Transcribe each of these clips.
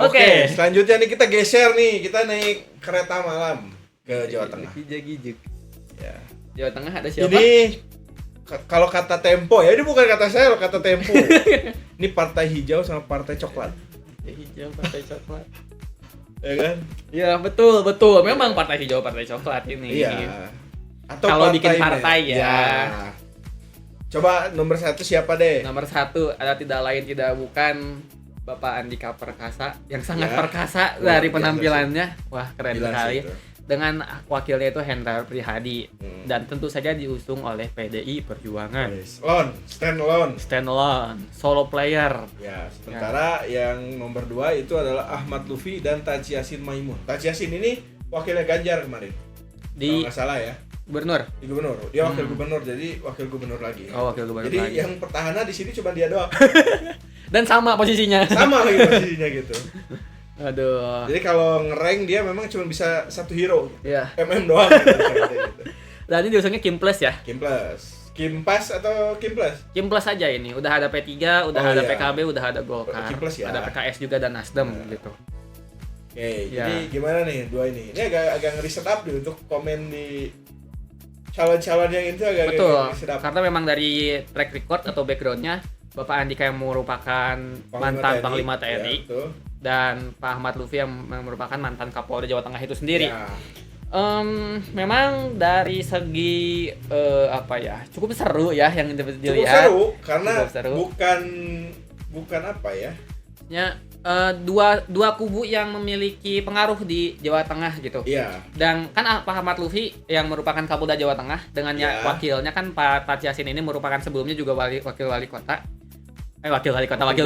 Oke, selanjutnya nih kita geser nih, kita naik kereta malam ke Jawa Tengah. Ya. Jawa Tengah ada siapa? Ini kalau kata Tempo ya, ini bukan kata saya loh, kata Tempo. Ini partai hijau sama partai coklat. Hijau, partai coklat. Ya kan? Ya betul. Memang partai hijau, partai coklat ini. Iya. Atau kalau bikin partai ya. Coba nomor 1 siapa deh? Nomor 1 ada tidak lain tidak bukan Bapak Andika Perkasa yang sangat Ya. perkasa Wah, dari biasa penampilannya. Wah, keren Gila sekali. sih itu. Dengan wakilnya itu Hendrar Prihadi dan tentu saja diusung oleh PDI Perjuangan. Stand alone. Solo player. Ya, sementara yang nomor 2 itu adalah Ahmad Lufi dan Taji Yasin Maimun. Taji Yasin ini wakilnya Ganjar kemarin. Di Kalau nggak salah ya. Gubernur. Di gubernur. Dia wakil gubernur, jadi wakil gubernur lagi. Oh, wakil gubernur jadi lagi. yang petahana di sini cuma dia doang. Dan sama posisinya. Sama lagi posisinya gitu. Aduh. Jadi kalau ngerank dia memang cuma bisa satu hero. Iya. MM doang gitu. Dan ini diusungnya Kim Plus ya. Kim Plus. Kim Pas atau Kim Plus? Kim Plus aja ini. Udah ada P3, udah Oh, ada iya. PKB, udah ada Golkar. Kim Plus ya. Ada PKS juga dan Nasdem gitu. Oke, Ya. jadi gimana nih dua ini? Ini agak ngeri sedap nih untuk komen di calon-calon yang itu agak Betul. ngeri sedap. Karena memang dari track record atau backgroundnya Bapak Andika yang merupakan mantan Panglima TNI Ya, betul. dan Pak Ahmad Lutfi yang merupakan mantan Kapolda Jawa Tengah itu sendiri. Ya. Memang dari segi cukup seru ya yang Cukup dilihat. seru karena Cukup seru. bukan apa ya? Ya, dua kubu yang memiliki pengaruh di Jawa Tengah gitu. Iya. Dan kan Pak Ahmad Lutfi yang merupakan Kapolda Jawa Tengah dengan Ya. wakilnya kan Pak Taji Yasin ini merupakan sebelumnya juga wakil wali kota. Wakil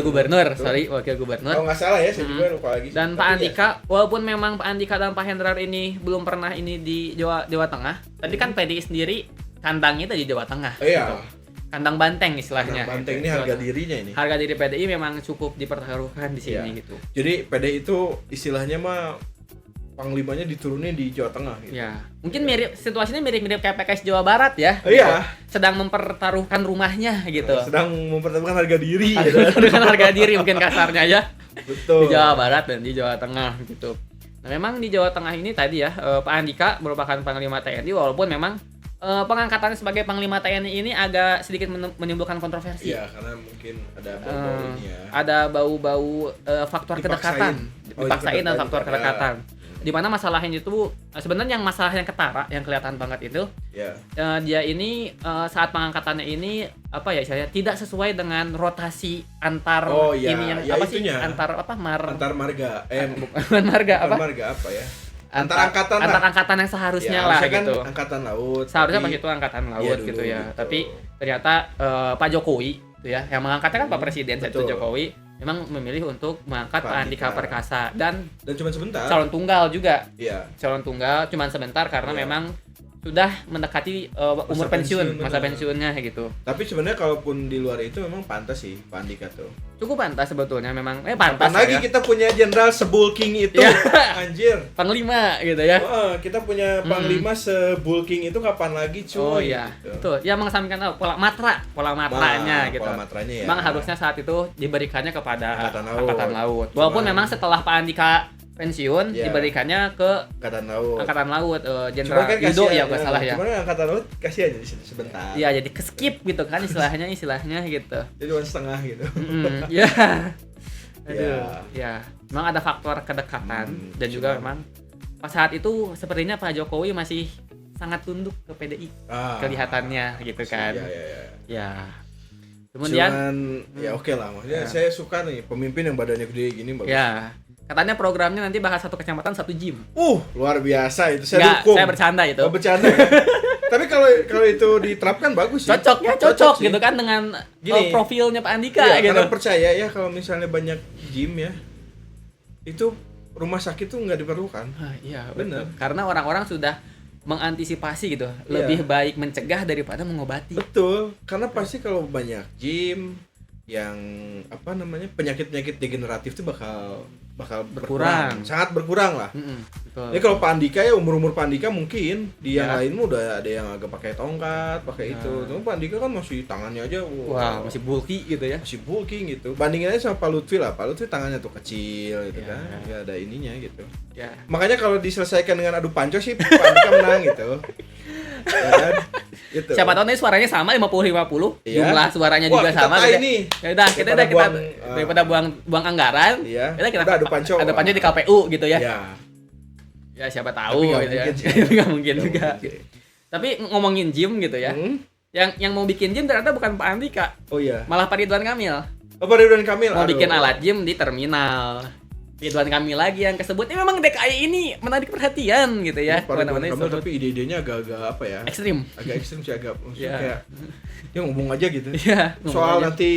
gubernur, wakil gubernur. Kalau nggak salah ya, saya juga lupa lagi. Dan Pak Andika, walaupun memang Pak Andika dan Pak Hendrar ini belum pernah ini di Jawa Tengah, tapi kan PDI sendiri kandangnya itu di Jawa Tengah. Iya. Gitu. Kandang banteng istilahnya. Banteng gitu. ini harga dirinya ini. Harga diri PDI memang cukup dipertaruhkan di sini Iya. gitu. Jadi PDI itu istilahnya mah panglimanya diturunin di Jawa Tengah gitu. Ya, mungkin situasinya mirip-mirip kayak PKS Jawa Barat ya. Iya. Sedang mempertaruhkan rumahnya gitu. Sedang mempertaruhkan harga diri. Dengan harga diri mungkin kasarnya ya. Betul. Di Jawa Barat dan di Jawa Tengah gitu. Nah, memang di Jawa Tengah ini tadi ya Pak Andika merupakan Panglima TNI walaupun memang pengangkatannya sebagai Panglima TNI ini agak sedikit menimbulkan kontroversi. Iya, karena mungkin ada bau-bau ini ya. Ada bau-bau faktor kedekatan. Dipaksain dan faktor kedekatan. Di mana masalahnya itu sebenarnya masalah yang ketara yang kelihatan banget itu Ya. dia ini saat pengangkatannya ini istilahnya tidak sesuai dengan rotasi antar ini yang ya apa itunya. sih antar Antar marga bukan marga apa marga apa ya? Antar angkatan lah. antar angkatan yang seharusnya Ya, lah harusnya kan gitu. angkatan laut. Seharusnya tapi- pas itu angkatan laut Iya, gitu dulu, ya. gitu. Tapi ternyata Pak Jokowi itu ya yang mengangkatnya kan Pak Presiden saat itu Betul. Jokowi memang memilih untuk mengangkat Pak Pak Andika Andika. Perkasa dan cuma sebentar. calon tunggal juga. Iya. Calon tunggal cuman sebentar karena Iya. memang sudah mendekati umur pensiun, masa benar. pensiunnya gitu. Tapi sebenarnya kalaupun di luar itu memang pantas sih Pak Andika tuh. Cukup pantas sebetulnya memang pantas Kapan lagi ya. kita punya jenderal sebulking itu, Ya. anjir. Panglima gitu ya. Kita punya panglima sebulking itu kapan lagi cuy? Oh iya, Gitu. betul. Ya mengesampingkan pola matranya gitu. Pola matranya ya. Memang harusnya saat itu diberikannya kepada Angkatan Laut. Walaupun Cuman- memang setelah Pak Andika pensiun Iya. diberikannya ke Angkatan Laut. Angkatan Laut Cuman Jenderal kan Yudo kasihan, ya nggak salah ya. Cuman angkatan laut kasih aja di situ sebentar. Iya jadi skip gitu kan istilahnya gitu. Jadi cuma setengah gitu. Ya. Ya. Aduh, ya. Memang ada faktor kedekatan dan juga memang pas saat itu sepertinya Pak Jokowi masih sangat tunduk ke PDI kelihatannya gitu kan. Iya. Ya. Kemudian Cuman ya oke lah, maksudnya saya suka nih pemimpin yang badannya gede gini bagus. ya katanya programnya nanti bakal satu kecamatan satu gym. Luar biasa itu. Saya Nggak, dukung. saya bercanda itu. Oh, bercanda ya? Tapi kalau itu diterapkan bagus sih. Cocok sih. gitu kan dengan Gini. profilnya Pak Andika Iya, gitu. karena percaya ya kalau misalnya banyak gym ya, itu rumah sakit tuh nggak diperlukan. Iya, Bener. betul. Karena orang-orang sudah mengantisipasi gitu. Iya. Lebih baik mencegah daripada mengobati. Betul, karena pasti kalau banyak gym yang penyakit-penyakit degeneratif itu bakal berkurang, sangat berkurang lah. Betul. Ini kalau Pak Andika ya umur Pak Andika mungkin di yang Ya. lain mah udah ada yang agak pakai tongkat, pakai itu. Cuma Pak Andika kan masih tangannya aja Wah, masih bulky gitu ya. masih bulking gitu. Bandingin aja sama Pak Lutfi lah. Pak Lutfi tangannya tuh kecil gitu Ya. kan. Nggak ada ininya gitu. Ya. Makanya kalau diselesaikan dengan adu panco sih Pak Andika menang gitu. Ya kan? Gitu. Siapa tahu nih suaranya sama 50-50, Iya. jumlah suaranya Wah, juga kita sama. try gitu. nih. Ya udah, kita daripada buang anggaran, Iya. kita Udah adu panco. di KPU gitu ya. Ya. Ya siapa tahu Tapi nggak gitu ya. mungkin sih. Nggak mungkin Nggak juga. mungkin. Tapi ngomongin gym gitu ya. Yang mau bikin gym ternyata bukan Pak Andika, Oh iya. malah Pak Ridwan Kamil. Apa Ridwan Kamil? Mau Aduh. bikin alat gym di terminal. Ridwan Kamil lagi yang kesebut. Memang DKI ini menarik perhatian gitu ya. Pak Ridwan Mana-mana Kamil disebut. tapi ide-idenya agak-agak apa ya? Ekstrim. Agak ekstrim sih agak maksudnya Iya. kayak dia ngomong aja gitu. Iya. Soal ngomong aja. nanti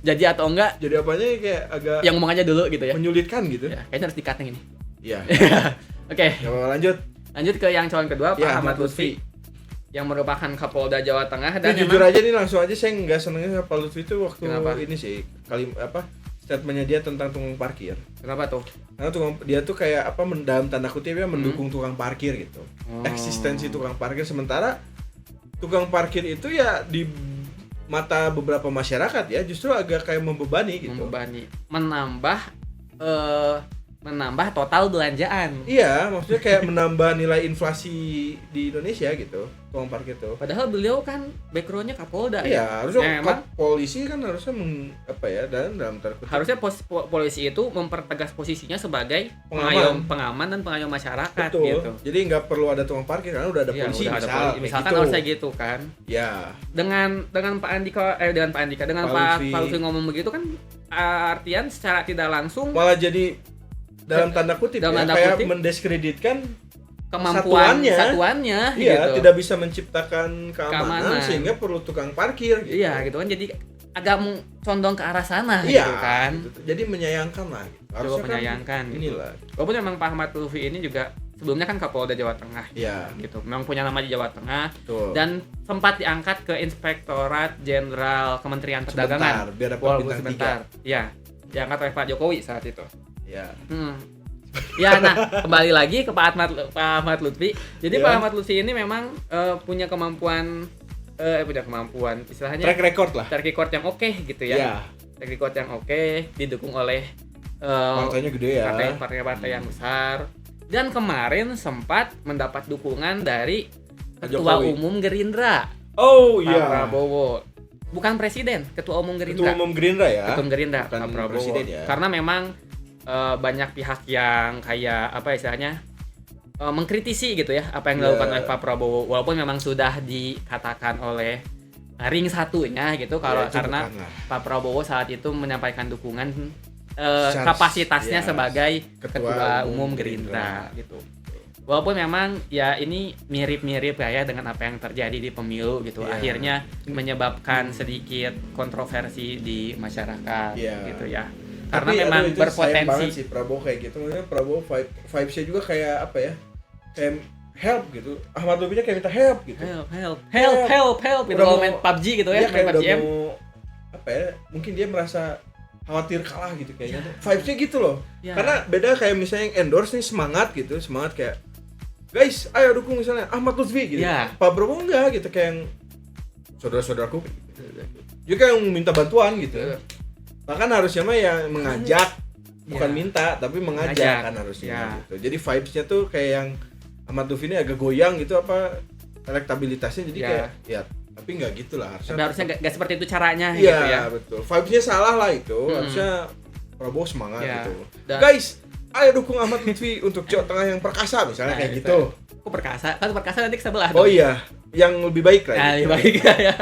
jadi atau enggak, jadi apanya kayak agak yang ngomong aja dulu gitu ya. menyulitkan gitu. Ya, kayaknya harus di-cut yang ini. Iya. Oke, Ya, lanjut. lanjut ke yang calon kedua, Pak Ya, Ahmad Lutfi yang merupakan Kapolda Jawa Tengah dan Tapi jujur aja nih langsung aja saya nggak senengnya sama Pak Lutfi itu waktu Kenapa? ini sih statementnya dia tentang tukang parkir. kenapa tuh? Karena dia tuh kayak dalam tanda kutip ya mendukung tukang parkir gitu. Oh. Eksistensi tukang parkir sementara tukang parkir itu ya di mata beberapa masyarakat ya justru agak kayak membebani gitu. Membebani, menambah total belanjaan. Iya, maksudnya kayak menambah nilai inflasi di Indonesia gitu, tukang parkir tuh. Padahal beliau kan backgroundnya Kapolda Iya, harusnya memang polisi kan harusnya dalam tanda kutip harusnya polisi itu mempertegas posisinya sebagai Pengaman. pengaman dan pengayom masyarakat betul. gitu. Jadi nggak perlu ada tukang parkir karena udah ada Iya, polisi udah ada misal, polisi. kayak Misalkan gitu. harusnya gitu kan. Ya, Dengan Pak Andika dengan Pak Pak Lutfi. Lutfi ngomong begitu kan artian secara tidak langsung malah jadi dalam tanda kutip Dalam ya, tanda kayak kutip, mendiskreditkan kemampuan satuannya. satuannya iya, gitu. tidak bisa menciptakan keamanan Keamanan. sehingga perlu tukang parkir gitu. Iya gitu kan, jadi agak condong ke arah sana Iya, gitu kan. gitu. Jadi menyayangkan lah gitu. Coba Harusnya menyayangkan kan gitu. inilah. Walaupun memang Pak Ahmad Lutfi ini juga sebelumnya kan Kapolda Jawa Tengah Iya, gitu. Memang punya nama di Jawa Tengah betul. dan sempat diangkat ke Inspektorat Jenderal Kementerian sebentar Perdagangan. biar dapat Walaupun bintang 3. sebentar. Iya. Diangkat oleh Pak Jokowi saat itu. Ya. Ya, nah kembali lagi ke Pak Ahmad Lutfi. Jadi Ya. Pak Ahmad Lutfi ini memang punya kemampuan istilahnya Track record lah. track record yang oke gitu ya. Iya. Track record yang oke, didukung oleh Partainya gede ya. partai-partai yang besar. Dan kemarin sempat mendapat dukungan dari Pak Ketua Jokowi. Umum Gerindra, Oh Pak iya. Prabowo. Bukan presiden, Ketua Umum Gerindra. Ketua Umum Gerindra ya. Ketua Umum Gerindra, Bukan Pak Prabowo. presiden ya. Karena memang banyak pihak yang kayak apa istilahnya mengkritisi gitu ya apa yang dilakukan Ya. oleh Pak Prabowo, walaupun memang sudah dikatakan oleh ring satunya gitu Ya, itu karena bukan lah. Pak Prabowo saat itu menyampaikan dukungan Secara- kapasitasnya ya, sebagai Ketua Ketua Umum Umum Gerindra Gerindra. gitu. Walaupun memang ya ini mirip-mirip ya dengan apa yang terjadi di pemilu gitu. Iya. Akhirnya menyebabkan sedikit kontroversi di masyarakat Iya. gitu ya. Karena Tapi, memang itu sayang banget berpotensi sih Prabowo kayak gitu. Maksudnya Prabowo vibes-nya juga kayak apa ya? Kayak help gitu. Ahmad Lutfi-nya kayak minta help gitu. help gitu Udah kalau mau- main PUBG gitu Dia ya, main kayak udah PUBG M. mau apa ya? Mungkin dia merasa khawatir kalah gitu kayaknya. Vibes-nya gitu loh. Ya. Karena beda kayak misalnya yang endorse nih semangat gitu, semangat kayak guys, ayo dukung misalnya Ahmad Lutfi gitu. Ya. Pak Prabowo enggak gitu kayak yang saudara-saudaraku. Juga yang minta bantuan gitu. Iya. Bahkan harusnya mah yang mengajak, bukan Ya. minta tapi mengajak Mengajak. kan harusnya Ya. gitu. Jadi vibes-nya tuh kayak yang Ahmad Lutfi ini agak goyang gitu apa elektabilitasnya jadi Ya. kayak ya tapi nggak gitu lah Tapi harusnya nggak seperti itu caranya iya gitu ya. betul vibes-nya salah lah itu Mm-mm. harusnya Prabowo semangat Ya. gitu Dan- guys ayo dukung Ahmad Lutfi untuk Jawa Tengah yang perkasa misalnya Nah, kayak itu. gitu Kok perkasa? Kan perkasa nanti ke sebelah oh dong. iya yang lebih baik lah Nah, gitu. lebih baik ya.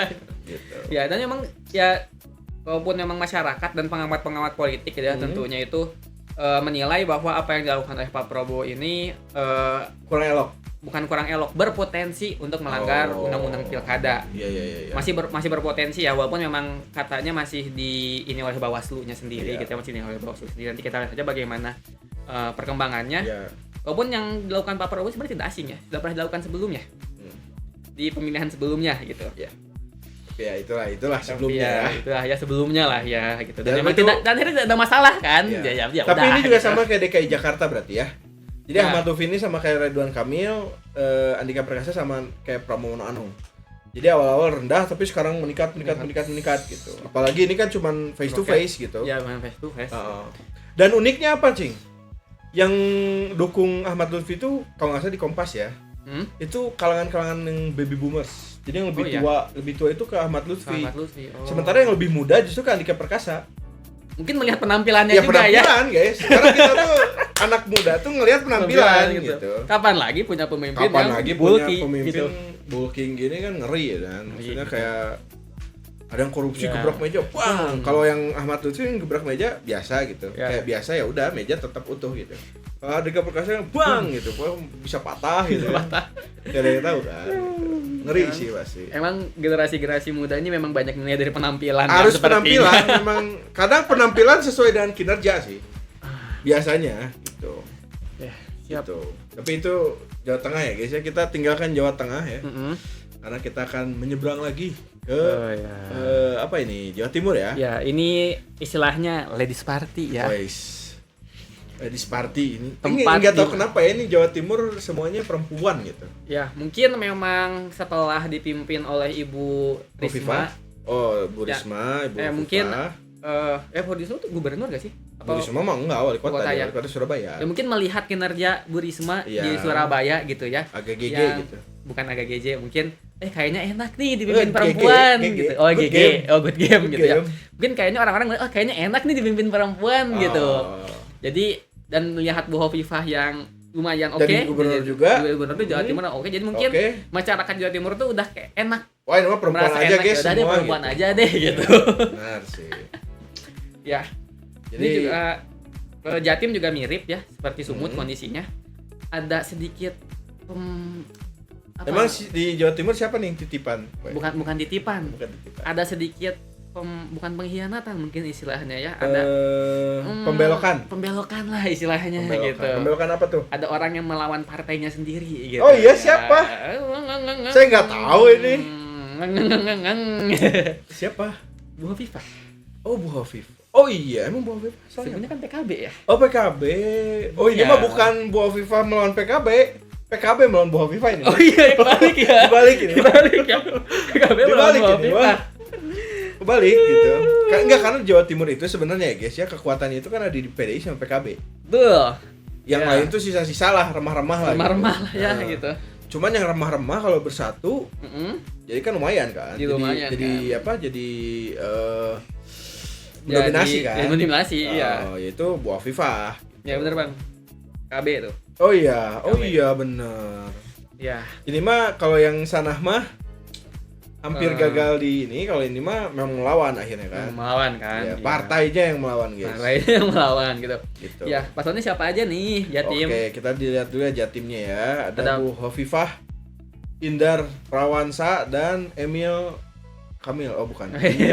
Gitu. Ya, dan memang ya walaupun memang masyarakat dan pengamat-pengamat politik ya tentunya itu menilai bahwa apa yang dilakukan oleh Pak Prabowo ini kurang elok bukan kurang elok, berpotensi untuk melanggar Oh. undang-undang pilkada. iya Masih berpotensi ya, walaupun memang katanya masih di ini oleh Bawaslu-nya sendiri Iya. gitu ya, masih ini oleh Bawaslu sendiri. Nanti kita lihat saja bagaimana perkembangannya. Iya. Walaupun yang dilakukan Pak Prabowo sebenarnya tidak asing ya, sudah pernah dilakukan sebelumnya. Di pemilihan sebelumnya gitu. Tapi ya itulah sebelumnya ya, ya. itulah ya sebelumnya lah ya gitu. Dan Dan memang itu- dan akhirnya tidak ada masalah kan. Iya. Ya Tapi udah, ini juga gitu. sama kayak DKI Jakarta berarti ya. Jadi Ya. Ahmad Lutfi ini sama kayak Ridwan Kamil, Andika Perkasa sama kayak Pramono Anung. Jadi awal-awal rendah tapi sekarang meningkat gitu. Apalagi ini kan cuman face to face gitu. Ya, main face to face. Dan uniknya apa, Cing? Yang dukung Ahmad Lutfi itu kalau nggak salah di Kompas ya. Itu kalangan-kalangan yang baby boomers. Jadi yang lebih tua itu ke Ahmad Lutfi. Sementara yang lebih muda justru ke Andika Perkasa. Mungkin melihat penampilannya Ya juga penampilan, guys. Sekarang kita tuh anak muda tuh ngelihat penampilan gitu. Kapan lagi punya pemimpin Kapan yang lagi bulky, punya pemimpin gitu. bulking gini kan ngeri ya kan. Maksudnya kayak ada yang korupsi Ya. gebrak meja, bang. Kalau yang Ahmad Lutfi yang gebrak meja biasa gitu. Ya. Kayak biasa ya udah meja tetap utuh gitu. Kalau Andika Perkasa yang bang gitu, bisa patah gitu. Patah. Gak ada yang tahu kan. Ngeri sih pasti. Emang generasi muda ini memang banyak nilai dari penampilan. Harus seperti penampilan ini. memang kadang penampilan sesuai dengan kinerja sih. Biasanya gitu. Ya, siap. Gitu. Tapi itu Jawa Tengah ya guys ya. Kita tinggalkan Jawa Tengah ya. Karena kita akan menyeberang lagi ke apa ini? Jawa Timur ya. Ya, ini istilahnya ladies party ya. Ladies party ini. Tempat Enggak tahu kenapa ya ini Jawa Timur semuanya perempuan gitu. Ya, mungkin memang setelah dipimpin oleh Ibu Risma. Oh, Bu Risma, Ibu mungkin Hovifah. Bu Risma itu gubernur gak sih? Bu Risma mah enggak wali kota ya. Wali kota Surabaya. Ya mungkin melihat kinerja Bu Risma Ya. di Surabaya gitu ya. Agak GG gitu. Bukan agak GG, mungkin kayaknya enak nih dipimpin GG, perempuan GG. gitu. Oh, Good GG. game. Oh, good game Good gitu ya. game. Mungkin kayaknya orang-orang kayaknya enak nih dipimpin perempuan gitu. Jadi dan melihat Bu Hovifah yang lumayan oke. Jadi gubernur juga. Gubernur tuh Jawa Timur oke. Jadi mungkin masyarakat Jawa Timur tuh udah kayak enak. Wah, ini mah perempuan merasa aja enak, guys, udah deh semua perempuan gitu. aja deh gitu. Benar sih. Ya. Jadi Ini juga Jatim juga mirip ya, seperti Sumut kondisinya. Ada sedikit emang di Jawa Timur siapa nih yang titipan? bukan titipan. Bukan titipan. Ada sedikit bukan pengkhianatan mungkin istilahnya ya. Ada pembelokan lah istilahnya gitu. Pembelokan apa tuh? Ada orang yang melawan partainya sendiri gitu. Oh iya, siapa? Saya nggak tahu ini. Siapa? Bu Hovifah. Oh, Bu Hovifah. Oh iya, emang Bu Hovifah. Sebenarnya kan PKB ya. Oh, PKB. Oh, ini Ya. mah bukan Bu Hovifah melawan PKB. PKB melawan Bu Hovifah ini. Oh iya, kebalik ya. Dibalik ini. Dibalik ya. PKB melawan Dibalik Bu ini, Hovifah. Wah. Kebalik gitu. Enggak, karena Jawa Timur itu sebenarnya ya guys ya, kekuatannya itu kan ada di PDI sama PKB. Betul. Yang Ya. lain tuh sisa-sisa lah, remah-remah lah. Remah-remah lah ya Nah. gitu. Cuman yang remah-remah kalau bersatu, jadi kan lumayan kan. Jadi lumayan jadi kan. apa? Jadi mendominasi kan. Mendominasi, iya. Oh, yaitu Bu Hovifah. Ya benar Bang. KB tuh. Oh iya, KB. bener. Ya. Ini mah kalau yang sanah mah hampir gagal di ini, kalau ini mah memang melawan akhirnya kan. Melawan kan. Ya, Iya. partainya yang melawan guys. Partainya yang melawan gitu. Gitu. Ya, paslonnya siapa aja nih Jatim? Oke, kita dilihat dulu ya Jatimnya ya. Ada- Ada Bu Hovifah, Indar Prawansa, dan Emil Kamil. Oh bukan.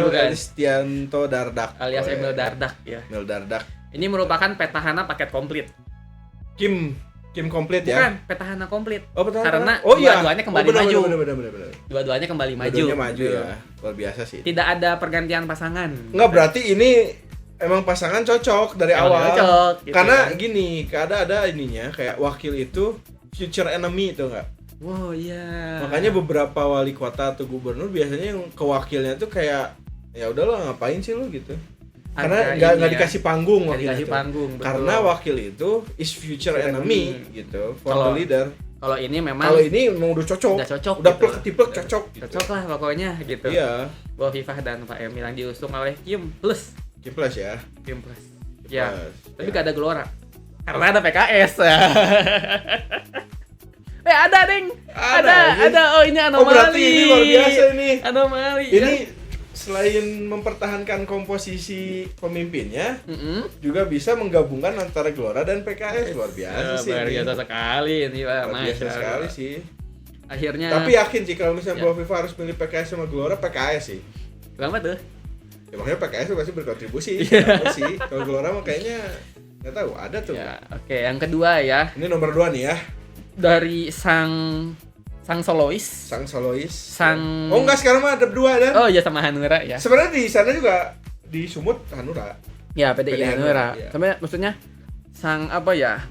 Bukan. Stianto Dardak. Alias Oh, Emil ya. Dardak ya. Emil Dardak. Ini merupakan petahana paket komplit. Kim komplit ya. Bukan, petahana komplit. Oh, petahana. Karena Oh iya. dua-duanya kembali benar, maju. Benar. Dua-duanya kembali maju. Dua-duanya maju ya. Luar biasa sih. Tidak ada pergantian pasangan. Enggak, berarti ini emang pasangan cocok dari Emang awal. cocok, gitu Karena kan. gini, ada ininya kayak wakil itu future enemy itu enggak. Wow, iya. Makanya beberapa wali kota atau gubernur biasanya yang kewakilnya tuh kayak ya udahlah ngapain sih lu gitu. Karena Ada nggak ini ya. dikasih panggung Nggak wakilnya dikasih tuh. panggung, betul. Karena wakil itu is future enemy gitu for Kalau- the leader. Kalau ini memang Kalau ini memang udah cocok. Udah cocok Udah gitu. plek ketiplek cocok gitu. cocok lah pokoknya gitu. Iya. Bu Hovifah dan Pak Emil yang diusung oleh Kim Plus. Kiplas ya. Kim Plus. Ya. Kiplas. Tapi Ya. gak ada Gelora. Karena ada PKS. Ada, Ding. Ada. Ada. Oh, ini anomali. Oh berarti ini luar biasa ini. Anomali. Ini selain mempertahankan komposisi pemimpinnya, juga bisa menggabungkan antara Gelora dan PKS. Luar biasa sih. Luar ini. biasa sekali ini, Pak. Luar biasa Masya sekali Allah. sih. Akhirnya. Tapi yakin sih kalau misalnya Ya. Bu Hovifah harus milih PKS sama Gelora, PKS sih. Kenapa tuh? Ya makanya PKS tuh pasti berkontribusi. Iya. Kenapa sih? Kalau Gelora mah kayaknya nggak tahu, ada tuh. Ya, oke. Yang kedua ya, Ini nomor 2 nih ya, dari sang solois. sang solois. Sang- Oh enggak, sekarang mah ada 2 dan. Oh iya, sama Hanura ya. Sebenarnya di sana juga di Sumut Hanura. Ya, PDI PDI Hanura. iya. Sampai maksudnya sang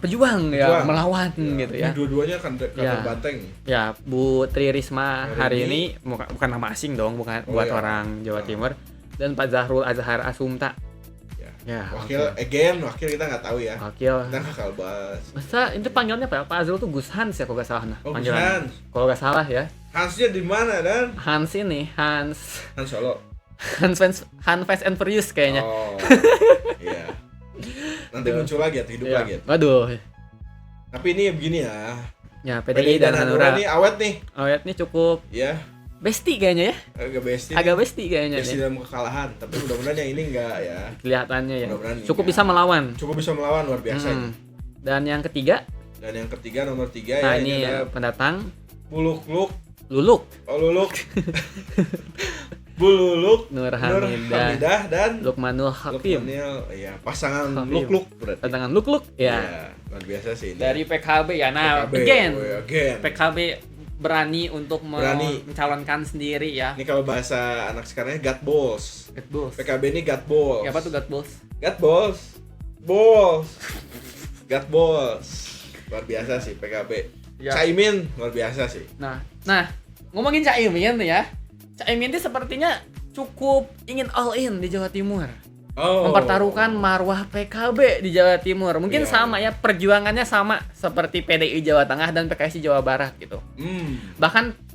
pejuang ya melawan gitu ya. Dua-duanya kader banteng. Ya, Bu Tri Risma hari ini bukan nama asing dong, bukan buat orang Jawa Timur, dan Pak Zahrul Azhar Asumta. Ya, wakil kita nggak tahu ya. Wakil. Kita nggak bahas. Masa itu panggilnya apa? Pak Azrul tuh Gus Hans ya kalau nggak salah panggilan. Hans. Kalau nggak salah ya. Hansnya di mana dan? Hans Solo. Hans Fast and Furious kayaknya. Oh. Iya. Nanti muncul lagi atau hidup lagi. Waduh. Tapi ini begini ya. Ya, PDI dan Hanura ini awet nih cukup. Ya. Besti kayaknya ya. Agak besti kayaknya. Besti dalam kekalahan, tapi mudah-mudahan yang ini enggak ya. Kelihatannya ya. Cukup bisa melawan. Luar biasa ini. Dan yang ketiga nomor 3 nah, ini pendatang Luluk. Luluk. Bululuk, Nur Hamidah dan Lukmanul Hakim. Iya, pasangan Luk berarti. Pasangan Luk. Ya. Luar biasa sih ini. Dari PKB ya. Nah, again. PKB berani untuk mencalonkan sendiri ya. Ini kalau bahasa anak sekarangnya God balls. PKB ini God balls. Apa tuh God balls? God balls. God balls. Luar biasa sih PKB. Ya. Caimin luar biasa sih. Nah, ngomongin Caimin ya. Caimin itu sepertinya cukup ingin all in di Jawa Timur. Mempertaruhkan marwah PKB di Jawa Timur. Mungkin sama ya, perjuangannya sama seperti PDI Jawa Tengah dan PKS Jawa Barat gitu. Bahkan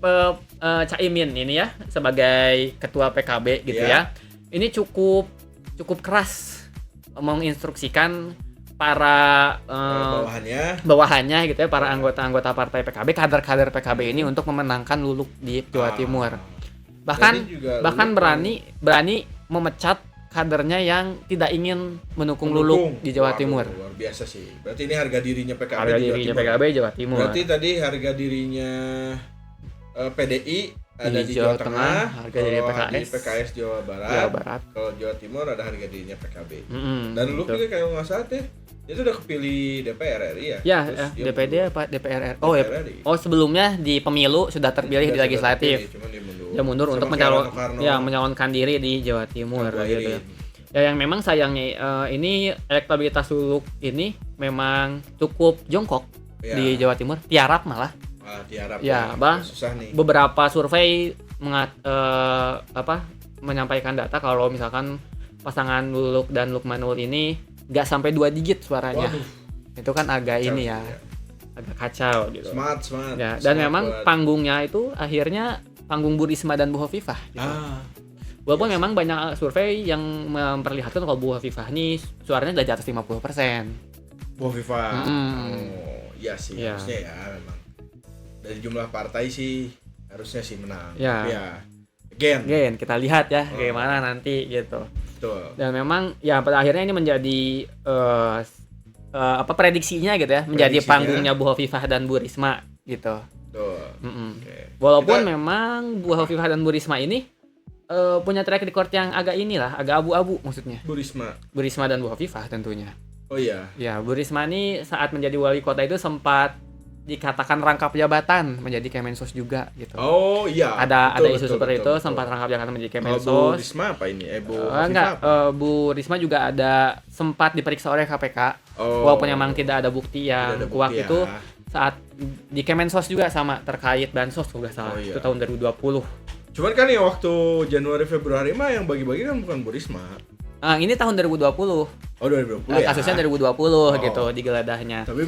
Caimin ini ya sebagai ketua PKB gitu ya. Ini cukup keras menginstruksikan para bawahannya gitu ya, para anggota-anggota partai PKB, kader-kader PKB ini untuk memenangkan Luluk di Jawa Timur. Bahkan berani memecat kadernya yang tidak ingin mendukung Luluk di Jawa Timur. Luar biasa sih. Berarti ini harga dirinya PKB PKB Jawa Timur. Berarti tadi harga dirinya PDI ada di Jawa Tengah, harga diri PKS Jawa Barat. Kalau Jawa Timur ada harga dirinya PKB. Dan Luluk juga kayak nggak salah ya. Itu udah kepilih DPR RI ya? Ya, DPD apa DPR RI? Oh, sebelumnya di pemilu sudah terpilih di legislatif. Dia mundur untuk mencalonkan diri di Jawa Timur gitu. Ya, yang memang sayangnya ini elektabilitas Luluk ini memang cukup jongkok di Jawa Timur, tiarap malah. Tiarap. Ya, susah nih. Beberapa survei menyampaikan data kalau misalkan pasangan Luluk dan Lukmanul ini nggak sampai 2 digit suaranya. Waduh. Itu kan agak kacau, agak kacau gitu. Smart. Ya, dan memang panggungnya itu akhirnya panggung Bu Risma dan Bu Hovifah gitu. Walaupun memang banyak survei yang memperlihatkan kalau Bu Hovifah ini suaranya udah di atas 50%. Bu Hovifah. Iya sih, harusnya ya memang. Dari jumlah partai sih harusnya sih menang. Ya. Again kita lihat ya bagaimana nanti gitu. Betul. Dan memang ya pada akhirnya ini menjadi prediksinya gitu ya, menjadi panggungnya Bu Hovifah dan Bu Risma gitu. Betul. Okay. Walaupun memang Bu Hovifah dan Bu Risma ini punya track record yang agak abu-abu maksudnya. Bu Risma dan Bu Hovifah tentunya. Oh iya. Ya, Bu Risma ini saat menjadi wali kota itu sempat dikatakan rangkap jabatan menjadi Kemensos juga gitu. Oh iya. Ada isu seperti itu, sempat rangkap jabatan menjadi Kemensos. Bu Risma apa ini? Bu Risma juga ada sempat diperiksa oleh KPK. Walaupun memang tidak ada bukti yang kuat itu saat di Kemensos juga sama terkait bansos kalau nggak salah. Itu tahun 2020. Cuman kan ya waktu Januari Februari mah yang bagi-bagi kan bukan Bu Risma. Ini tahun 2020. Oh, 2020 ya. Kasusnya 2020 gitu digeladahnya. Tapi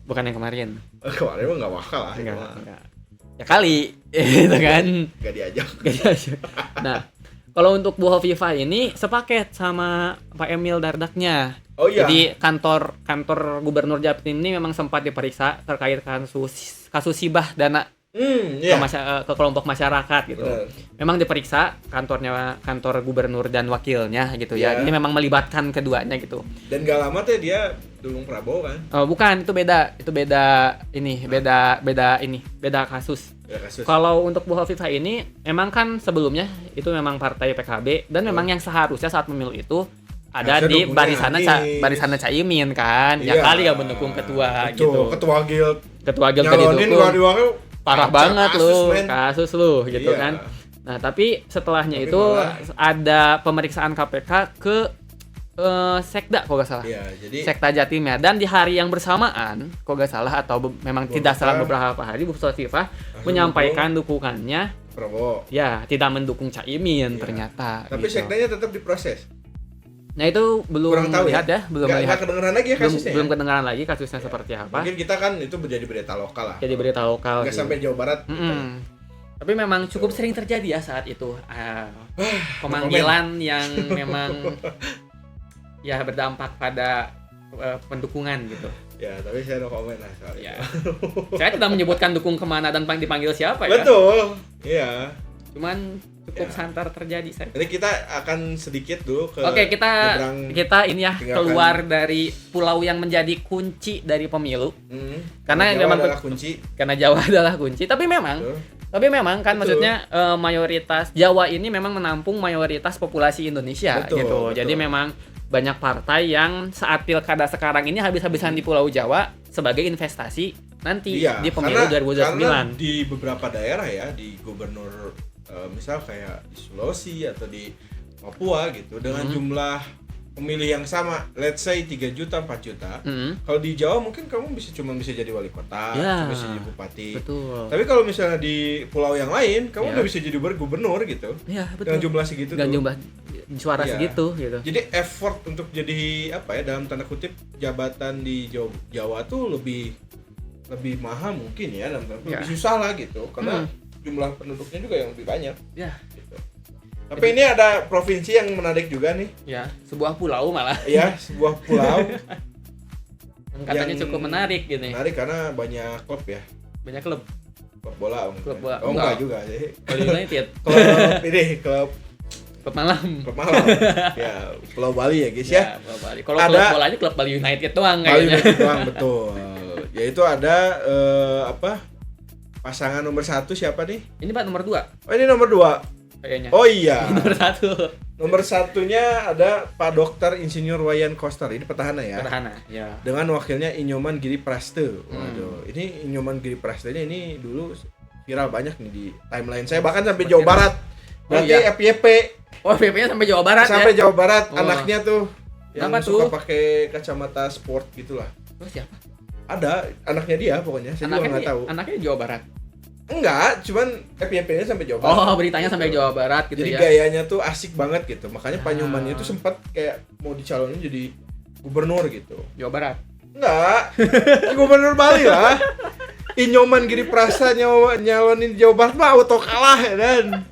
bukan yang kemarin. Kemarin mah nggak bakal lah. Enggak. Ya kali, gitu kan. Nggak diajak. Nah, kalau untuk Bu Hovifah ini sepaket sama Pak Emil Dardaknya. Oh iya. Jadi kantor Gubernur Jatim ini memang sempat diperiksa terkait kasus hibah dana ke kelompok masyarakat gitu. Bener. Memang diperiksa kantor gubernur dan wakilnya gitu ya. Ini memang melibatkan keduanya gitu. Dan gak lama tuh dia dukung Prabowo kan? Oh, bukan, itu beda kasus. Kalau untuk Bu Hovifah ini memang kan sebelumnya itu memang partai PKB dan memang yang seharusnya saat pemilu itu ada di barisannya Caimin kan. Ya kali mendukung ketua gitu. Ketua Guild didukung. Parah banget kasus lu gitu kan. Nah, tapi setelahnya itu ada pemeriksaan KPK ke sekda kalau nggak salah. Iya, jadi Sekda Jatimnya, dan di hari yang bersamaan kalau nggak salah atau memang tidak salah beberapa hari Bu Khofifah menyampaikan dukungannya Prabowo. Ya, tidak mendukung Caimin ternyata. Tapi gitu. sekdanya tetap diproses. Nah itu belum lihat ya, belum lihat. Nggak kedengeran lagi ya kasusnya. Belum kedengeran lagi kasusnya seperti apa. Mungkin kita kan itu menjadi berita lokal lah. Jadi berita lokal. Nggak sampai Jawa Barat. Tapi memang cukup sering terjadi ya saat itu pemanggilan yang memang ya berdampak pada pendukungan gitu. Ya, tapi saya no komen lah soal Ya. itu. Saya tidak menyebutkan dukung kemana dan dipanggil siapa ya. Betul. Iya. Cuman cukup santar terjadi saya. Jadi kita akan sedikit dulu ke Oke, kita ini ya keluar dari pulau yang menjadi kunci dari pemilu. Karena Jawa memang adalah kunci. Karena Jawa adalah kunci. Tapi memang kan maksudnya mayoritas Jawa ini memang menampung mayoritas populasi Indonesia gitu. Jadi memang banyak partai yang saat pilkada sekarang ini habis-habisan di Pulau Jawa sebagai investasi nanti di pemilu 2029. Karena di beberapa daerah ya, di gubernur misal kayak di Sulawesi atau di Papua gitu dengan jumlah pemilih yang sama, let's say 3 juta, 4 juta. Kalau di Jawa mungkin kamu cuma bisa jadi wali kota, cuma bisa jadi bupati. Betul. Tapi kalau misalnya di pulau yang lain, kamu udah bisa jadi gubernur gitu. Iya, betul. Dengan jumlah segitu. Dengan jumlah suara segitu gitu. Jadi effort untuk jadi apa ya, dalam tanda kutip jabatan di Jawa tuh lebih mahal mungkin ya, dalam tanda kutip lebih susah lah gitu karena jumlah penduduknya juga yang lebih banyak. Ya. Gitu. Tapi ini ada provinsi yang menarik juga nih. Ya, sebuah pulau malah. Iya, sebuah pulau. Katanya cukup menarik gitu. Menarik karena banyak klub ya. Banyak klub. Klub bola. Klub bola. Oh, enggak juga sih. Bali United. Klub malam. Klub malam. Ya, Pulau Bali ya, guys ya. Pulau Bali. Kalau klub bolanya klub Bali United doang kayaknya. Bali United doang, betul. Yaitu ada pasangan nomor 1 siapa nih? Ini Pak nomor 2. Oh, ini nomor 2. Kayaknya. Oh iya. Nomor 1. Nomor 1-nya ada Pak Dr. Insinyur Wayan Koster. Ini petahana ya. Petahana, ya. Dengan wakilnya Inyoman Giri Praste. Waduh, ini Inyoman Giri Praste-nya ini dulu viral banyak nih di timeline saya, bahkan sampai Jawa Barat. Berarti FYP. Oh, FYP-nya sampai Jawa Barat sampai Jawa Barat. Anaknya tuh yang suka pakai kacamata sport gitulah. Oh, siapa? Ada anaknya dia pokoknya. Saya juga nggak tahu. Anaknya di Jawa Barat. Enggak, cuman FYP-nya sampai Jawa Barat. Oh, beritanya sampai Jawa Barat gitu. Jadi ya. Jadi gayanya tuh asik banget gitu. Makanya Pak Nyoman itu sempat kayak mau dicalonin jadi gubernur gitu. Jawa Barat. Enggak. Gubernur Bali lah. Inyoman Giri Prasta nyalonin Jawa Barat mah auto kalah ya dan.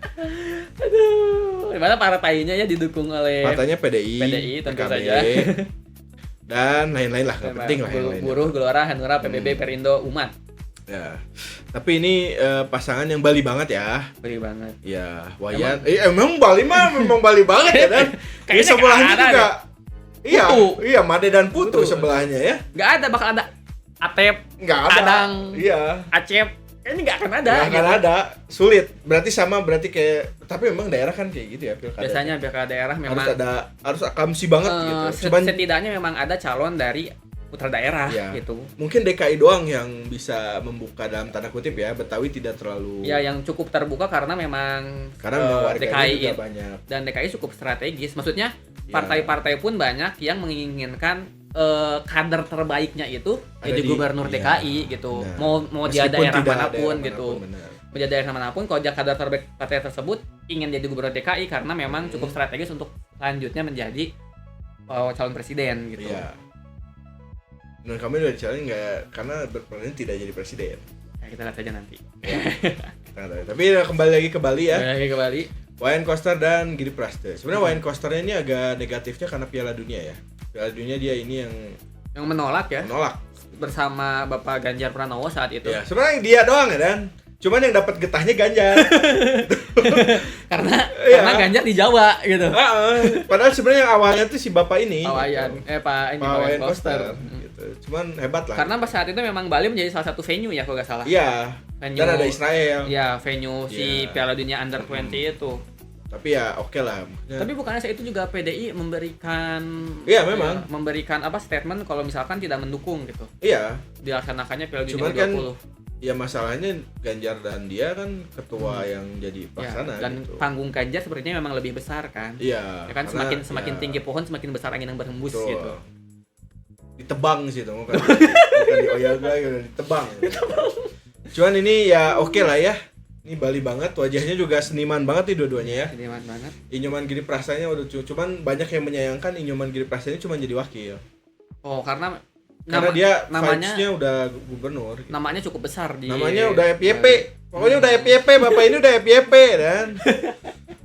Aduh, dimana partainya ya didukung oleh partainya PDI tentu PKB, saja. Dan lain-lain lah, nggak penting lah. Buruh, Gelora, Hanura, PBB, Perindo, Umat. Ya, tapi ini pasangan yang Bali banget ya. Bali banget. Ya, Wayan. Emang Bali mah memang Bali banget ya dan. Di sebelahnya juga. Iya, Made dan Putu sebelahnya ya. Nggak ada, bakal ada Atep, nggak ada. Adang, iya. Acep. Ini nggak akan ada. Nggak akan ada. Sulit. Berarti kayak. Tapi memang daerah kan kayak gitu ya pilkada. Biasanya pilkada daerah memang harus akamsi banget gitu. Setidaknya memang ada calon dari putra daerah gitu. Mungkin DKI doang yang bisa membuka dalam tanda kutip ya. Betawi tidak terlalu. Ya, yang cukup terbuka karena memang warganya DKI juga banyak. Dan DKI cukup strategis. Maksudnya partai-partai pun banyak yang menginginkan kader terbaiknya itu jadi gubernur DKI gitu. Mau dia daerah manapun gitu. Mau dia daerah manapun, kalau dia kader terbaik partai tersebut ingin jadi gubernur DKI karena memang cukup strategis untuk selanjutnya menjadi calon presiden gitu. Iya. Menurut kamu udah dicalonin nggak? Karena berperan tidak jadi presiden. Ya, kita lihat aja nanti. Tapi kembali lagi ke Bali ya. Ke Bali. Wayan Koster dan Giri Praste. Sebenarnya Wayan Kosternya ini agak negatifnya karena Piala Dunia ya. Piala Dunia dia ini yang menolak ya. Menolak bersama Bapak Ganjar Pranowo saat itu. Ya, sebenarnya dia doang ya dan. Cuman yang dapat getahnya Ganjar. karena Ganjar di Jawa gitu. Padahal sebenarnya yang awalnya tuh si Bapak ini. Pak Wayan Koster. Gitu. Cuman hebat lah. Karena pas saat itu memang Bali menjadi salah satu venue ya kalau nggak salah. Iya. Dan ada Israel. Iya, venue si Piala Dunia Under 20 itu. Tapi ya oke lah. Tapi bukannya saat itu juga PDI memberikan memberikan statement kalau misalkan tidak mendukung gitu. Iya. Dilaksanakannya Piala Dunia Cuman 20. ya masalahnya Ganjar dan dia kan ketua yang jadi pelaksana dan gitu. panggung Ganjar sepertinya memang lebih besar kan. Iya. Ya kan semakin tinggi pohon semakin besar angin yang berhembus betul. gitu. Ditebang sih itu bukan di Oyaga udah ditebang. Cuman ini ya oke lah ya. Ini Bali banget, wajahnya juga seniman banget nih dua-duanya ya. Seniman banget. Inyoman Giri Prastanya udah cuman banyak yang menyayangkan Inyoman Giri Prastanya cuma jadi wakil. Oh, karena dia namanya vibes-nya udah gubernur. Gitu. Namanya cukup besar di. Namanya udah FYP. Pokoknya udah FYP, Bapak ini udah FYP dan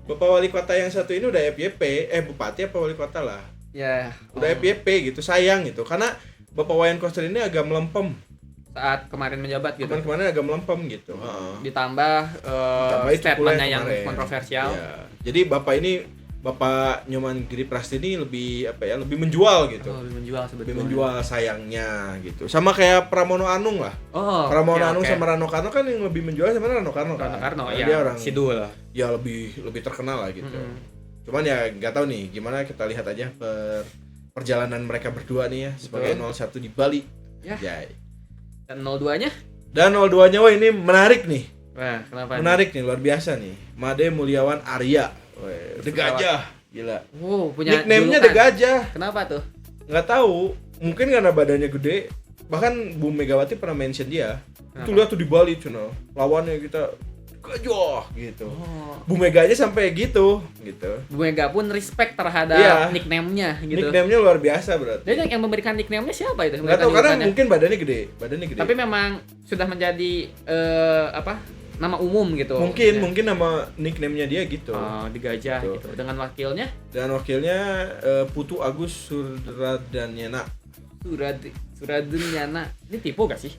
Bapak wali kota yang satu ini udah FYP. Bupati apa wali kota lah. Ya. Udah FYP gitu, sayang gitu. Karena Bapak Wayan Koster ini agak melempem saat kemarin menjabat gitu. Kemarin agak melempem gitu. Ditambah statementnya yang kontroversial. Ya. Jadi Bapak Nyoman Giri Prasti ini lebih lebih menjual gitu. Lebih menjual sebetulnya. Lebih menjual sayangnya gitu. Sama kayak Pramono Anung lah. Pramono Anung sama Rano Karno kan yang lebih menjual sama Rano Karno kan. Rano Karno ya. Dia orang Sidul. Ya lebih terkenal lah gitu. Cuman ya nggak tahu nih gimana, kita lihat aja perjalanan mereka berdua nih ya sebagai 01 di Bali. Ya. Dan 02-nya? Dan 02-nya wah ini menarik nih. Wah, kenapa? Menarik nih, luar biasa nih. Made Mulyawan Arya. The Gajah, gila. Punya nickname-nya The Gajah. Kenapa tuh? Nggak tahu, mungkin karena badannya gede. Bahkan Bu Megawati pernah mention dia. Kenapa? Itu lihat tuh di Bali, Cuno. Lawannya kita Gajah gitu. Bu Mega aja sampai gitu. Bu Mega pun respect terhadap nickname-nya gitu. Nickname-nya luar biasa berarti. Dan yang memberikan nickname-nya siapa itu? Nggak tahu, karena mungkin badannya gede. Tapi memang sudah menjadi nama umum gitu. Mungkin nama nickname-nya dia gitu. Di Gajah gitu. Dengan wakilnya? Dan wakilnya Putu Agus Suradanyana. Suradanyana. Ini tipu gak sih?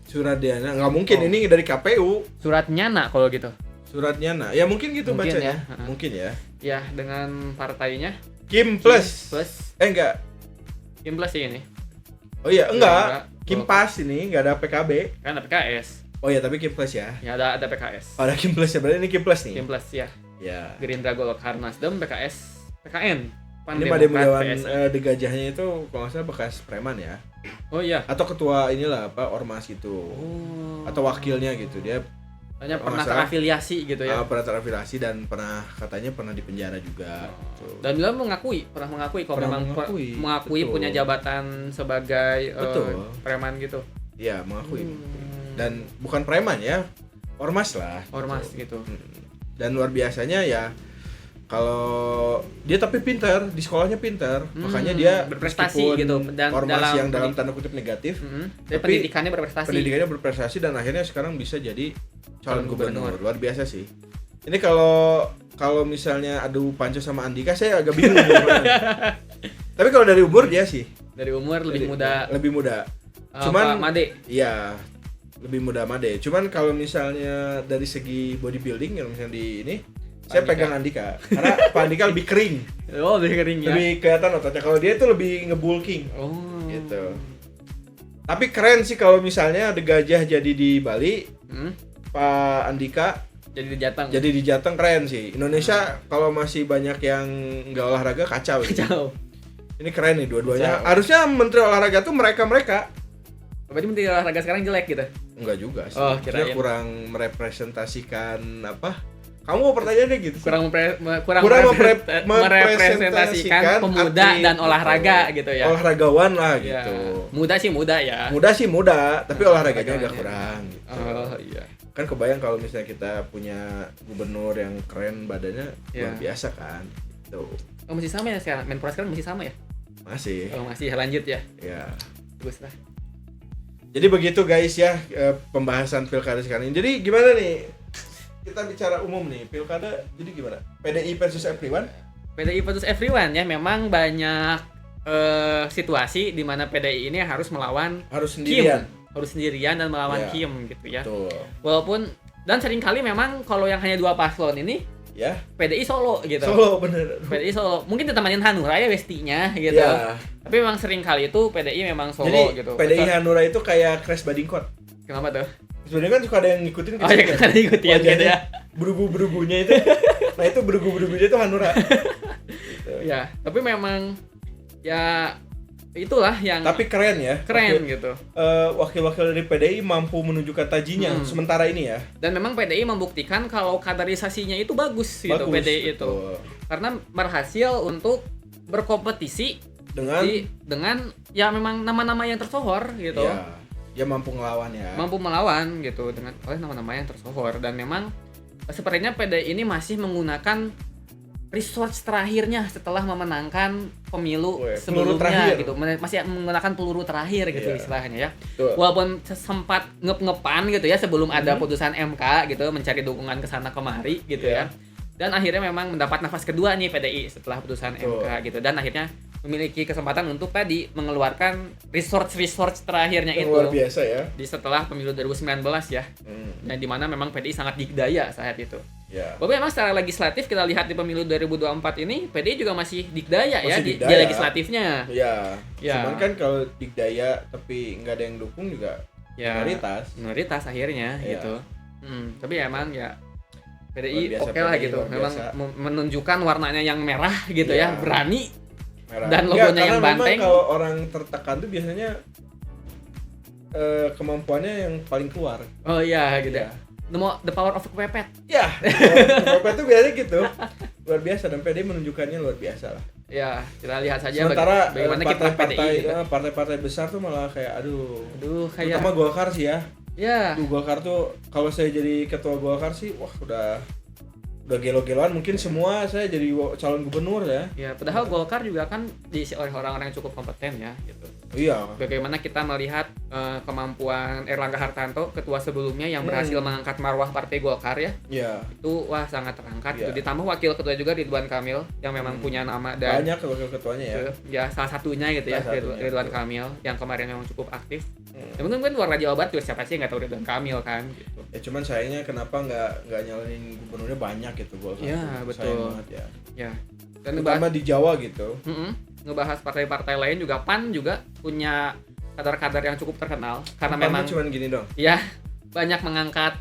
Suradanyana. Nggak mungkin, ini dari KPU. Suratnyana kalau gitu. Suratnyana. Ya mungkin gitu mungkin bacanya. Ya. Mungkin ya. Ya, dengan partainya Kim Plus. Enggak. Kim Plus sih ini. Oh iya, enggak. Kim Pas ini enggak ada PKB. Kan ada PKS. Oh iya, tapi Kim Plus ya. Ya ada PKS. Ada Kim Plus ya, berarti ini Kim Plus nih. Kim Plus ya. Ya. Gerindra, Golkar, Nasdem, PKS, PKN. Ini Made Mulyawan The Gajahnya itu kalau nggak salah bekas preman ya. Oh iya. Atau ketua inilah ormas gitu. Atau wakilnya gitu. Dia hanya pernah terafiliasi gitu ya. Pernah terafiliasi dan katanya pernah di penjara juga. Gitu. Dan dia pernah mengakui kalau memang mengakui punya jabatan sebagai preman gitu. Iya, mengakui. Dan bukan preman ya, ormas lah. Ormas gitu. Dan luar biasanya ya, kalau dia tapi pintar, di sekolahnya pintar, makanya dia berprestasi gitu. Dan ormas yang dalam tanda kutip negatif, tapi pendidikannya berprestasi dan akhirnya sekarang bisa jadi calon gubernur. Luar biasa sih. Ini kalau misalnya adu Panco sama Andika, saya agak bingung gimana. Tapi kalau dari umur dia sih. Dari umur lebih muda. Lebih muda. Cuman Made. Iya. Lebih muda Made. Cuman kalau misalnya dari segi bodybuilding yang misalnya di ini, saya pegang Andika. Karena Pak Andika lebih kering. Oh, lebih kering ya. Lebih kelihatan ototnya. Kalau dia itu lebih ngebulking. Gitu. Tapi keren sih kalau misalnya The Gajah jadi di Bali. Pak Andika jadi di Jateng keren sih. Indonesia kalau masih banyak yang nggak olahraga kacau. Ini keren nih dua-duanya. Harusnya Menteri Olahraga tuh mereka. Berarti Menteri Olahraga sekarang jelek gitu? Enggak juga sih. Kira-kira kurang merepresentasikan apa? Kamu mau pertanyaannya gitu? Kurang merepresentasikan pemuda dan olahraga gitu ya. Olahragawan lah gitu. Muda sih muda ya. Tapi olahraganya agak kurang gitu. Oh iya. Kan kebayang kalau misalnya kita punya gubernur yang keren badannya luar biasa kan. Gitu. Masih sama ya sekarang? Menpora sekarang masih sama ya? Masih. Masih lanjut ya? Ya. Bagus lah. Jadi begitu guys ya pembahasan pilkada sekarang ini. Jadi gimana nih? Kita bicara umum nih, pilkada jadi gimana? PDI versus everyone? PDI versus everyone ya, memang banyak situasi di mana PDI ini harus sendirian dan melawan Kim gitu ya. Betul. Walaupun dan seringkali memang kalau yang hanya dua paslon ini ya PDI solo gitu. Bener. PDI solo. Mungkin ditemanin Hanura ya bestinya gitu. Ya. Tapi memang seringkali itu PDI memang solo. Jadi, gitu. PDI Hanura itu kayak Crash Badingkot. Kenapa tuh? Sebenarnya kan suka ada yang ngikutin kan ada ngikutin gitu ya. Berugu-berugunya itu. Nah, itu berugu-berugunya itu Hanura. Gitu. Ya, tapi memang ya itulah yang tapi keren ya. Keren gitu. Wakil-wakil dari PDI mampu menunjukkan tajinya sementara ini ya. Dan memang PDI membuktikan kalau kaderisasinya itu bagus gitu PDI itu. Karena berhasil untuk berkompetisi dengan ya memang nama-nama yang tersohor gitu. Iya. Dia mampu ngelawan ya. Mampu melawan gitu oleh nama-nama yang tersohor, dan memang sepertinya PDI ini masih menggunakan research terakhirnya setelah memenangkan pemilu sebelumnya gitu. Masih menggunakan peluru terakhir gitu istilahnya ya. Walaupun sempat ngep-ngepan gitu ya sebelum ada putusan MK gitu, mencari dukungan ke sana kemari gitu ya. Dan akhirnya memang mendapat nafas kedua nih PDI setelah putusan MK gitu, dan akhirnya memiliki kesempatan untuk tadi mengeluarkan research terakhirnya yang itu luar biasa ya di setelah pemilu 2019 ya. Dan di mana memang PDI sangat dikdaya saat itu. Ya. Tapi memang secara legislatif kita lihat di pemilu 2024 ini PDI juga masih dikdaya ya di legislatifnya. Ya. Cuman kan kalau dikdaya tapi nggak ada yang dukung juga minoritas akhirnya gitu. Tapi emang ya PDI oke lah gitu. Memang menunjukkan warnanya yang merah gitu ya, berani. Merah. Dan logonya yang banteng. Kalau orang tertekan tuh biasanya kemampuannya yang paling keluar. Oh iya gitu ya. The power of kepepet. Ya, kepepet tuh biasanya gitu. Luar biasa, dan PDI menunjukkannya luar biasa lah. Ya, kita lihat saja sementara bagaimana kita PDI. Partai-partai besar tuh malah kayak aduh kayak terutama Golkar sih ya. Ya. Golkar tuh kalau saya jadi ketua Golkar sih wah udah gelo-geloan, mungkin semua saya jadi calon gubernur ya. Ya, padahal Golkar juga kan diisi oleh orang-orang yang cukup kompeten ya gitu. Iya. Bagaimana kita melihat kemampuan Erlangga Hartarto, ketua sebelumnya yang berhasil mengangkat marwah Partai Golkar ya. Iya. Itu wah sangat terangkat gitu. Ditambah wakil ketua juga Ridwan Kamil yang memang punya nama dan banyak wakil ketuanya ya. Ya salah satunya gitu ya, Ridwan Kamil yang kemarin memang cukup aktif. Ya mungkin warga Jawa Barat juga siapa sih nggak tahu Ridwan Kamil kan gitu. Ya cuman sayangnya kenapa nggak nyalonin gubernurnya banyak gitu Golkar. Ya betul. Ya. Dan terutama di Jawa gitu. Ngebahas partai-partai lain juga, PAN juga punya kader-kader yang cukup terkenal karena memang cuman gini dong. Ya, banyak mengangkat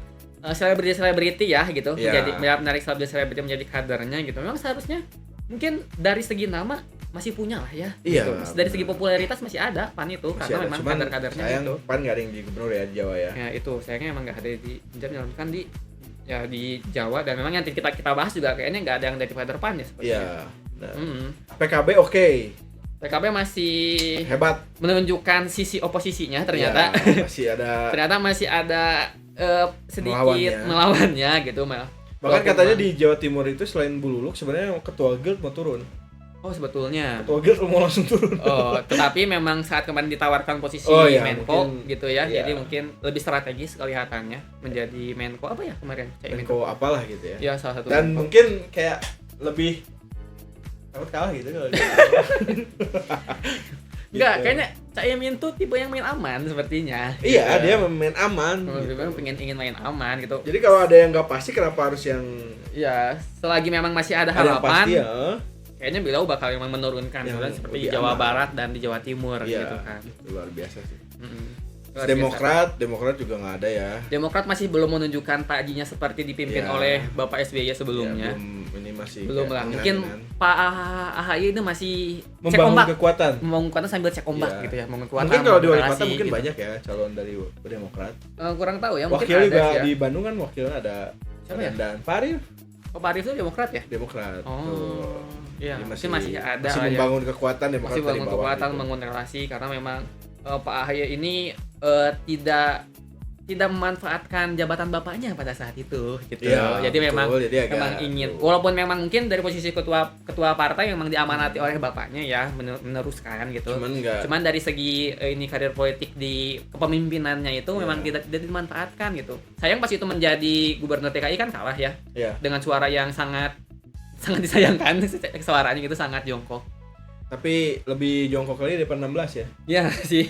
selebriti ya gitu. Jadi menarik selebriti menjadi kadernya gitu. Memang seharusnya mungkin dari segi nama masih punya lah ya. Iya. Gitu. Dari segi popularitas masih ada PAN itu masih karena ada. Memang kader-kadernya sayang gitu. PAN nggak ada yang di gubernur ya di Jawa ya. Ya itu sayangnya emang nggak ada kan di Jawa, dan memang yang kita bahas juga kayaknya nggak ada yang dari kader PAN ya sepertinya. Iya. Nah. PKB oke. PKB masih hebat menunjukkan sisi oposisinya ternyata. Ya, masih ada. Ternyata masih ada sedikit melawannya gitu Bahkan katanya di Jawa Timur itu selain Bululuk sebenarnya ketua guild mau turun. Oh sebetulnya. Ketua guild mau langsung turun. Oh, tetapi memang saat kemarin ditawarkan posisi Menko mungkin, gitu ya. Jadi mungkin lebih strategis kelihatannya menjadi Menko apa ya kemarin? Menko apalah gitu ya. Ya salah satu. Dan Menko. Mungkin kayak lebih takut kalah gitu kalau enggak, kayaknya Caimin tuh tipe yang main aman sepertinya. Iya, dia main aman. Dia memang ingin main aman gitu. Jadi kalau ada yang nggak pasti kenapa harus yang selagi memang masih ada harapan. Pasti, kayaknya beliau bakal memang menurunkan seperti di Jawa Barat dan di Jawa Timur gitu kan. Luar biasa sih. Demokrat juga nggak ada ya. Demokrat masih belum menunjukkan tajinya seperti dipimpin oleh Bapak SBY sebelumnya. Ini masih belum lah. Mungkin Pak AHY ini masih membangun kekuatan. Membangun kekuatan sambil cek ombak gitu ya. Membangun kekuatan. Mungkin kalau di wali kota mungkin banyak ya calon dari Demokrat. Kurang tahu ya. Wakil juga ya. Di Bandung kan wakilnya ada siapa ya? Dan Pak Arif. Oh, Pak Arif itu Demokrat ya? Demokrat. Oh. Iya, masih ada. Masih membangun kekuatan Demokrat. Masih membangun kekuatan, membangun relasi karena memang Pak AHY ini tidak memanfaatkan jabatan bapaknya pada saat itu gitu. Ya, jadi memang ingin walaupun memang mungkin dari posisi ketua partai memang diamanati oleh bapaknya ya meneruskan gitu. Cuman dari segi ini karir politik di kepemimpinannya itu memang tidak dimanfaatkan gitu. Sayang pas itu menjadi gubernur DKI kan kalah ya. Dengan suara yang sangat disayangkan, suaranya gitu sangat jongkok. Tapi lebih jongkok kali daripada 16 ya? Iya sih.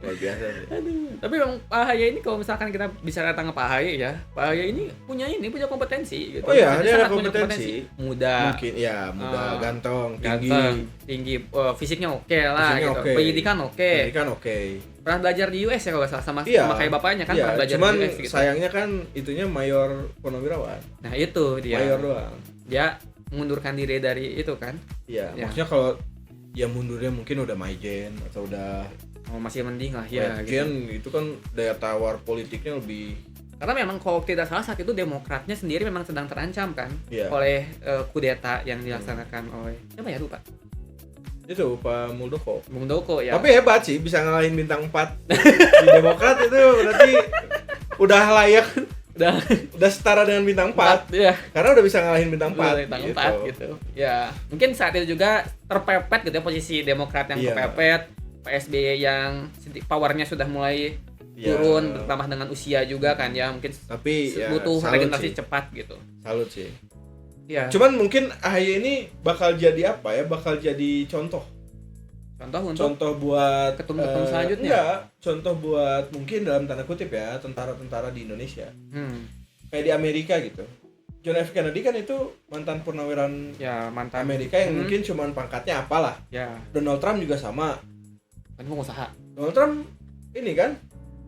Luar biasa sih. Aduh. Tapi memang Pak AHY ini kalau misalkan kita bicara tentang Pak AHY ya, Pak AHY ini punya kompetensi gitu. Oh iya, dia ada kompetensi. Muda. Mungkin ya, muda, ganteng, tinggi, fisiknya oke lah gitu. Pendidikan oke. Pernah belajar di US ya kalau salah sama kayak bapaknya kan pernah belajar di US gitu. Sayangnya kan itunya Mayor Purnawirawan. Nah, itu dia. Mayor doang. Dia mengundurkan diri dari itu kan. Iya, maksudnya kalau ya mundurnya mungkin udah Maijen atau udah masih mending lah ya gitu. Itu kan daya tawar politiknya lebih, karena memang kalau tidak salah saat itu Demokratnya sendiri memang sedang terancam kan oleh kudeta yang dilaksanakan oleh siapa ya lupa. Itu Pak Muldoko ya. Tapi hebat sih bisa ngalahin bintang 4 di Demokrat itu berarti udah layak, udah setara dengan bintang 4 ya. Karena udah bisa ngalahin bintang 4 gitu. Ya, mungkin saat itu juga terpepet gitu ya posisi Demokrat yang kepepet, PSBY yang powernya sudah mulai turun bertambah dengan usia juga kan ya, mungkin tapi butuh regenerasi cepat gitu. Salut sih. Ya. Cuman mungkin AHY ini bakal jadi apa ya? Bakal jadi contoh buat ketum-ketum selanjutnya. Enggak, contoh buat mungkin dalam tanda kutip ya, tentara-tentara di Indonesia. Kayak di Amerika gitu. John F. Kennedy kan itu mantan purnawirawan Amerika yang mungkin cuman pangkatnya apalah. Ya. Donald Trump juga sama. Kan pengusaha. Donald Trump ini kan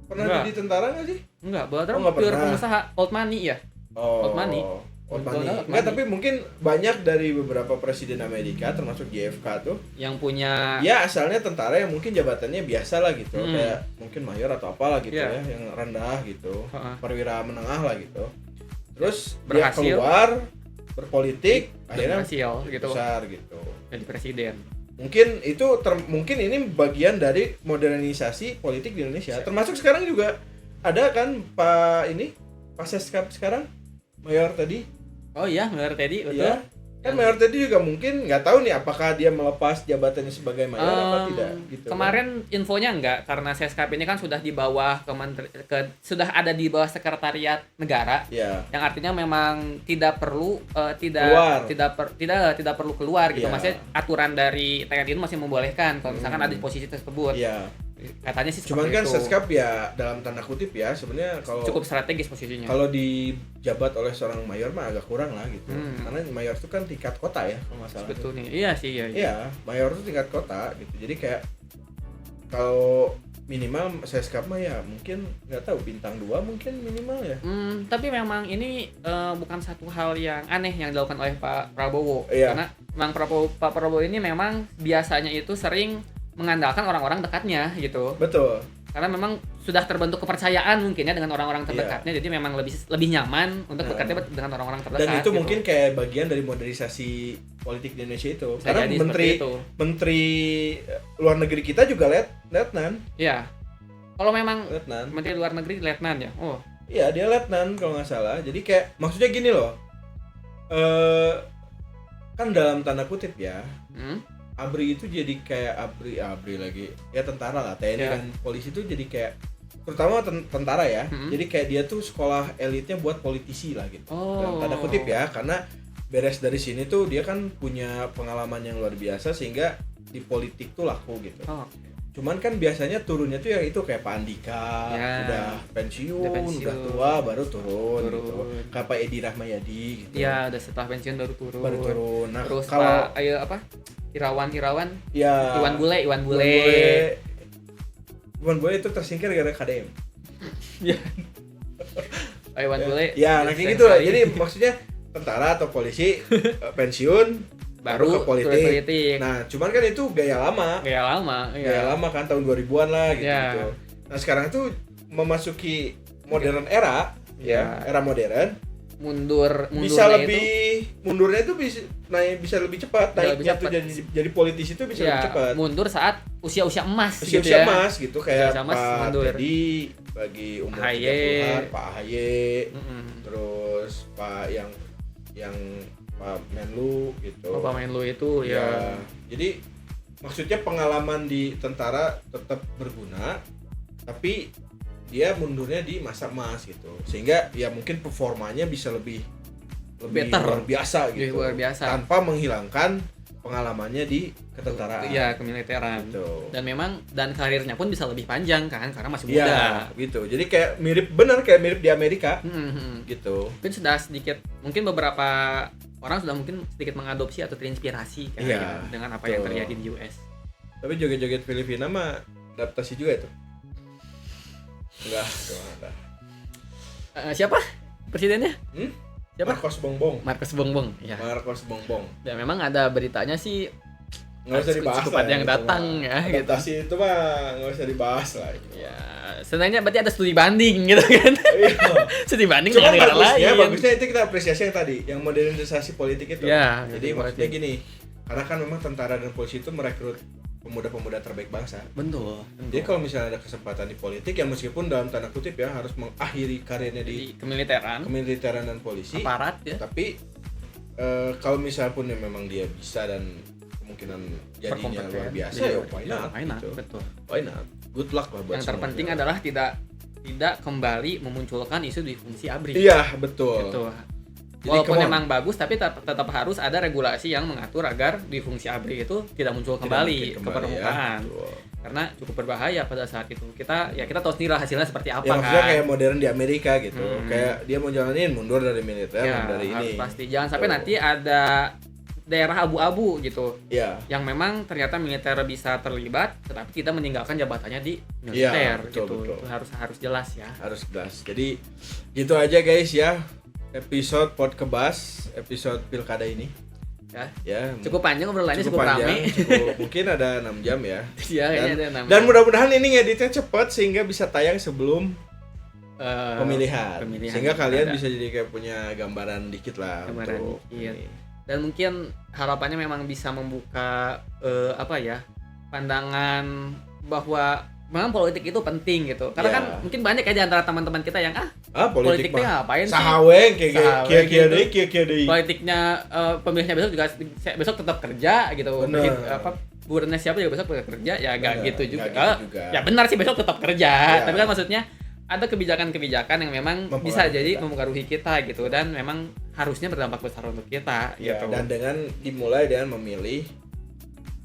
pernah jadi tentara nggak sih? Enggak, Donald Trump pure pengusaha, old money ya. Old money. Enggak, tapi mungkin banyak dari beberapa presiden Amerika termasuk JFK tuh yang punya asalnya tentara yang mungkin jabatannya biasa lah gitu, kayak mungkin mayor atau apalah gitu ya, yang rendah gitu, perwira menengah lah gitu. Terus berhasil, dia keluar berpolitik, akhirnya gitu. Besar gitu. Jadi presiden. Mungkin itu mungkin ini bagian dari modernisasi politik di Indonesia. Termasuk sekarang juga ada kan Pak Seskap sekarang Mayor Teddy. Oh iya, Mayor Teddy betul. Iya. Kan Mayor Teddy juga mungkin nggak tahu nih apakah dia melepas jabatannya sebagai mayor apa tidak gitu. Kemarin infonya enggak, karena Seskap ini kan sudah di bawah sudah ada di bawah sekretariat negara. Yang artinya memang tidak perlu tidak perlu keluar gitu. Maksudnya aturan dari TNI itu masih membolehkan kalau misalkan ada di posisi tersebut. Katanya sih cuman kan Seskap ya dalam tanda kutip ya sebenarnya kalau cukup strategis posisinya. Kalau dijabat oleh seorang mayor mah agak kurang lah gitu. Karena mayor itu kan tingkat kota ya kalau nggak salah. Betul nih. Iya sih ya. Iya, mayor itu tingkat kota gitu. Jadi kayak kalau minimal Seskap mah ya mungkin nggak tahu bintang 2 mungkin minimal ya. Tapi memang ini bukan satu hal yang aneh yang dilakukan oleh Pak Prabowo. Karena memang Pak Prabowo ini memang biasanya itu sering mengandalkan orang-orang dekatnya gitu. Betul. Karena memang sudah terbentuk kepercayaan mungkin ya dengan orang-orang terdekatnya, jadi memang lebih nyaman untuk bekerja dengan orang-orang terdekat. Dan itu gitu. Mungkin kayak bagian dari modernisasi politik di Indonesia itu. Karena menteri luar negeri kita juga letnan. Iya. Kalau memang letnan. Menteri luar negeri letnan ya. Oh. Iya, dia letnan kalau nggak salah. Jadi kayak maksudnya gini loh. Kan dalam tanda kutip ya. ABRI itu jadi kayak ABRI lagi ya, tentara lah, TNI dan polisi itu jadi kayak terutama tentara ya, jadi kayak dia tuh sekolah elitnya buat politisi lah gitu, dalam tanda kutip ya, karena beres dari sini tuh dia kan punya pengalaman yang luar biasa sehingga di politik tuh laku gitu. Cuman kan biasanya turunnya tuh yang itu kayak Pak Andika udah pensiun, udah tua baru turun. Gitu. Kayak Pak Edi Rahmayadi gitu. Iya, udah setelah pensiun baru turun. Nah, terus kalau Irawan ya, Iwan Bule itu tersingkir gara-gara KDM. Ya. Iwan Bule. Ya, nah kayak gitu lah. Jadi maksudnya tentara atau polisi pensiun baru ke politik. Nah, cuman kan itu gaya lama kan tahun 2000-an lah gitu. Nah, sekarang tuh memasuki modern era, era modern. Mundurnya itu bisa lebih cepat, naiknya tuh jadi politisi itu bisa lebih cepat. Mundur saat usia emas gitu kayak Pak Teddy bagi umur 30-an, Pak AHY, terus Pak yang Pak Menlu gitu. Pak Menlu itu ya. Jadi maksudnya pengalaman di tentara tetap berguna, tapi dia mundurnya di masa emas gitu, sehingga ya mungkin performanya bisa lebih luar biasa gitu, tanpa menghilangkan pengalamannya di ketentaraan. Iya, kemiliteran. Gitu. Dan karirnya pun bisa lebih panjang kan, karena masih muda. Gitu. Jadi kayak mirip di Amerika. Gitu. Mungkin sudah sedikit, mungkin beberapa orang sudah mungkin sedikit mengadopsi atau terinspirasi dengan apa yang terjadi di US. Tapi joget-joget Filipina mah adaptasi juga itu. Enggak. Siapa presidennya? Siapa? Marcos Bongbong. Ya. Marcos Bongbong. Dan memang ada beritanya sih nggak usah dibahas cukup ada yang datang ya gitu. Adaptasi itu mah nggak usah dibahas lah gitu. Ya sebenarnya berarti ada studi banding gitu kan. Studi banding cuma dengan negara lain. Bagusnya itu kita apresiasi yang tadi yang modernisasi politik itu ya, jadi maksudnya gini, karena kan memang tentara dan polisi itu merekrut pemuda-pemuda terbaik bangsa. Betul. Jadi kalau misalnya ada kesempatan di politik ya meskipun dalam tanda kutip ya harus mengakhiri karirnya di kemiliteran dan polisi, aparat ya. Tapi kalau misalnya pun ya memang dia bisa dan kemungkinan jadinya luar biasa ya why not gitu. Betul. Why not? Good luck lah buat yang terpenting adalah tidak kembali memunculkan isu di fungsi ABRI. Iya, betul. Gitu. Walaupun memang bagus, tapi tetap harus ada regulasi yang mengatur agar di fungsi ABRI itu tidak muncul kembali ke permukaan. Ya. Karena cukup berbahaya pada saat itu. Kita tahu sendiri hasilnya seperti apa ya, kan. Maksudnya kayak modern di Amerika gitu. Kayak dia mau jalanin mundur dari militer, ya, dari ini. Pasti jangan sampai nanti ada daerah abu-abu gitu. Iya. Yang memang ternyata militer bisa terlibat, tetapi kita meninggalkan jabatannya di militer gitu. Itu harus jelas ya. Harus jelas. Jadi gitu aja guys ya. Episode Podkebas, episode pilkada ini. Ya. Cukup panjang obrolannya, cukup rame. Mungkin ada 6 jam ya. Iya, ada 6 jam. Dan mudah-mudahan ini ngeditnya cepat sehingga bisa tayang sebelum pemilihan. Sehingga kalian bisa jadi kayak punya gambaran dikit lah. Dan mungkin harapannya memang bisa membuka pandangan bahwa memang politik itu penting gitu. Karena kan mungkin banyak ya di antara teman-teman kita yang politiknya ngapain sih? Sahaweng kayak kia. Politiknya pemilihnya besok tetap kerja gitu. Gubernurnya siapa juga besok kerja ya enggak gitu juga. Ya benar sih besok tetap kerja. Tapi kan maksudnya ada kebijakan-kebijakan yang memang bisa jadi mempengaruhi kita gitu dan memang harusnya berdampak besar untuk kita gitu. Dan dengan dimulai dengan memilih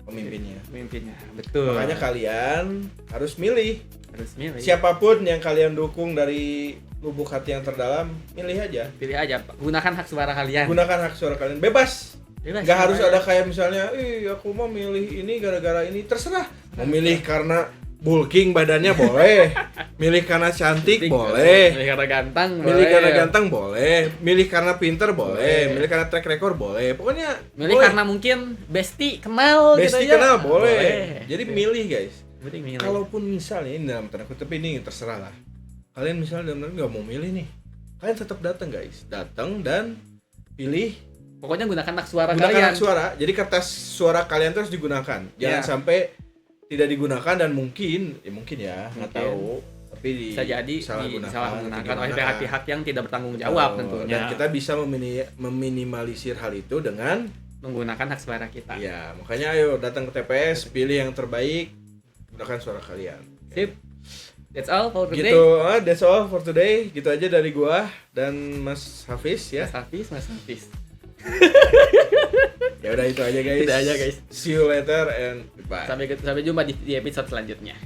pemimpinnya, betul. Makanya kalian harus milih. Siapapun yang kalian dukung dari lubuk hati yang terdalam, pilih aja. Gunakan hak suara kalian. Bebas. Gak harus ada kayak misalnya, aku mau milih ini gara-gara ini, terserah. Mau milih karena bulking badannya boleh, milih karena cantik boleh, milih karena ganteng boleh, milih karena pinter boleh, milih karena track record boleh, pokoknya milih boleh. Karena mungkin bestie kenal boleh. Jadi milih guys. Kalaupun misalnya ini dalam tanda kutip ini terserah lah, kalian misalnya benar nggak mau milih nih, kalian tetap datang guys, dan pilih. Pokoknya gunakan hak suara kalian. Jadi kertas suara kalian terus digunakan, jangan sampai tidak digunakan dan mungkin ya nggak tahu tapi bisa jadi disalahgunakan oleh pihak-pihak yang tidak bertanggung jawab tentunya. Dan kita bisa meminimalisir hal itu dengan menggunakan hak suara kita. Ya makanya ayo datang ke TPS, pilih yang terbaik, gunakan suara kalian. Sip. That's all for today. That's all for today. Gitu aja dari gua dan Mas Hafiz ya. Mas Hafiz. Ya udah itu aja guys. See you later and goodbye. Sampai jumpa di episode selanjutnya.